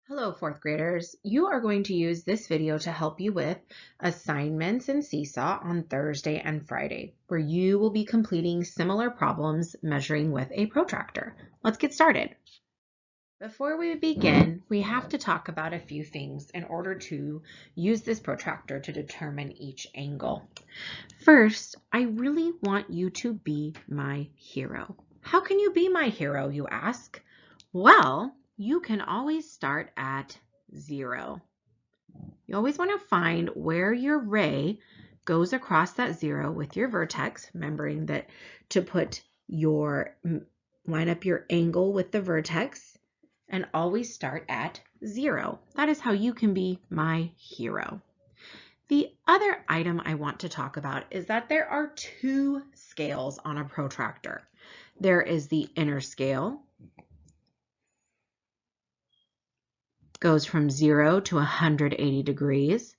Hello, fourth graders. You are going to use this video to help you with assignments in Seesaw on Thursday and Friday, where you will be completing similar problems measuring with a protractor. Let's get started. Before we begin, we have to talk about a few things in order to use this protractor to determine each angle. First, I really want you to be my hero. How can you be my hero, you ask? Well, you can always start at 0. You always want to find where your ray goes across that 0 with your vertex, remembering that to line up your angle with the vertex, and always start at 0. That is how you can be my hero. The other item I want to talk about is that there are two scales on a protractor. There is the inner scale, goes from 0 to 180 degrees.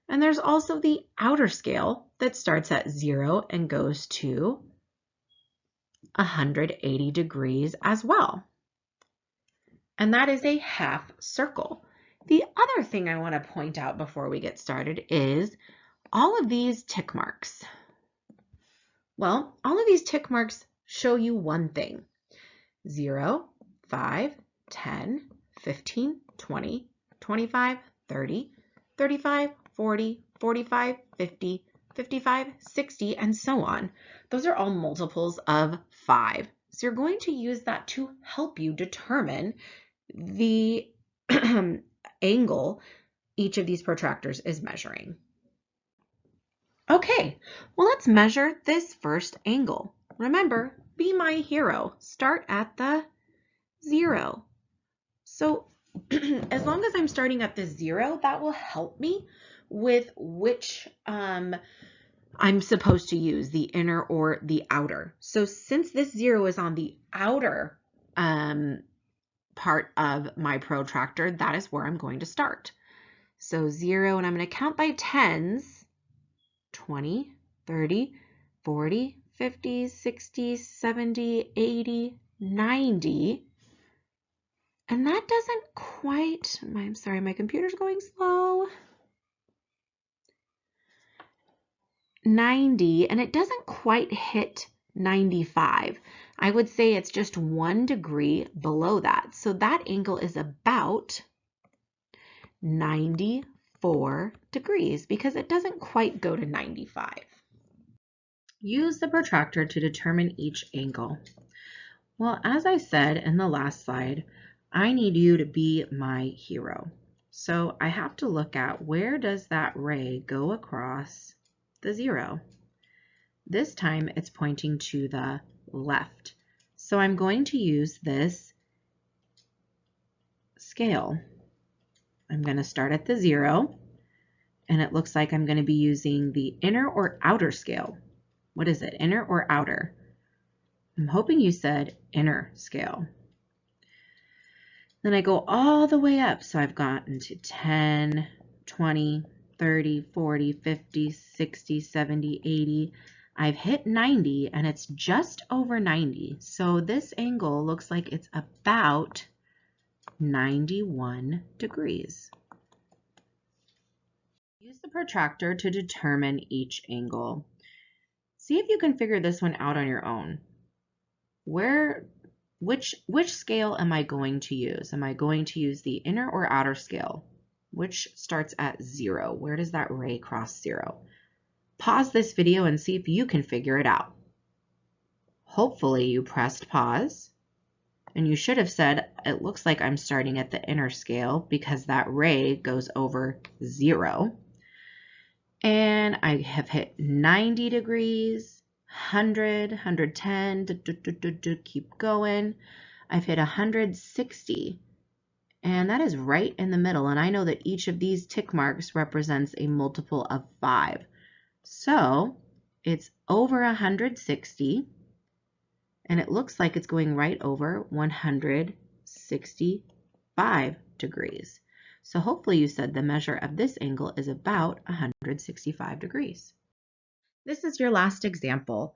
And there's also the outer scale that starts at 0 and goes to 180 degrees as well. And that is a half circle. The other thing I want to point out before we get started is all of these tick marks. Well, all of these tick marks show you one thing: 0, 5, 10, 15, 20, 25, 30, 35, 40, 45, 50, 55, 60, and so on. Those are all multiples of 5. So you're going to use that to help you determine the angle each of these protractors is measuring. Okay, well, let's measure this first angle. Remember, be my hero. Start at the 0. So as long as I'm starting at the 0, that will help me with which I'm supposed to use, the inner or the outer. So since this 0 is on the outer part of my protractor, that is where I'm going to start. So 0, and I'm going to count by tens: 20, 30, 40, 50, 60, 70, 80, 90. And that doesn't quite, I'm sorry, my computer's going slow. 90, and it doesn't quite hit 95. I would say it's just 1 degree below that. So that angle is about 94 degrees because it doesn't quite go to 95. Use the protractor to determine each angle. Well, as I said in the last slide, I need you to be my hero. So I have to look at where does that ray go across the 0. This time it's pointing to the left. So I'm going to use this scale. I'm going to start at the 0, and it looks like I'm going to be using the inner or outer scale. What is it, inner or outer? I'm hoping you said inner scale. Then I go all the way up. So I've gotten to 10, 20, 30, 40, 50, 60, 70, 80. I've hit 90, and it's just over 90. So this angle looks like it's about 91 degrees. Use the protractor to determine each angle. See if you can figure this one out on your own. Which scale am I going to use? Am I going to use the inner or outer scale? Which starts at 0? Where does that ray cross 0? Pause this video and see if you can figure it out. Hopefully you pressed pause, and you should have said, it looks like I'm starting at the inner scale because that ray goes over 0. And I have hit 90 degrees, 100, 110, keep going. I've hit 160, and that is right in the middle. And I know that each of these tick marks represents a multiple of 5. So it's over 160, and it looks like it's going right over 165 degrees. So hopefully you said the measure of this angle is about 165 degrees. This is your last example.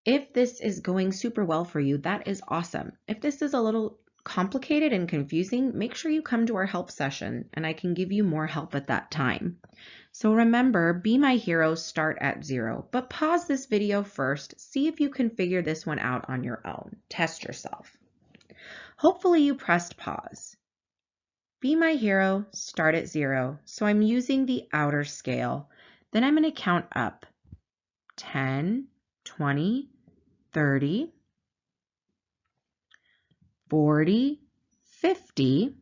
If this is going super well for you, that is awesome. If this is a little complicated and confusing, make sure you come to our help session and I can give you more help at that time. So remember, Be My Hero, start at 0, but pause this video first, see if you can figure this one out on your own. Test yourself. Hopefully you pressed pause. Be My Hero, start at 0, so I'm using the outer scale. Then I'm going to count up 10, 20, 30, 40, 50,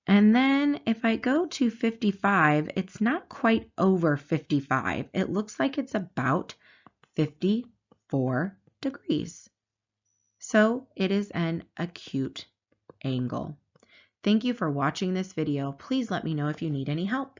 and then if I go to 55, it's not quite over 55. It looks like it's about 54 degrees. So it is an acute angle. Thank you for watching this video. Please let me know if you need any help.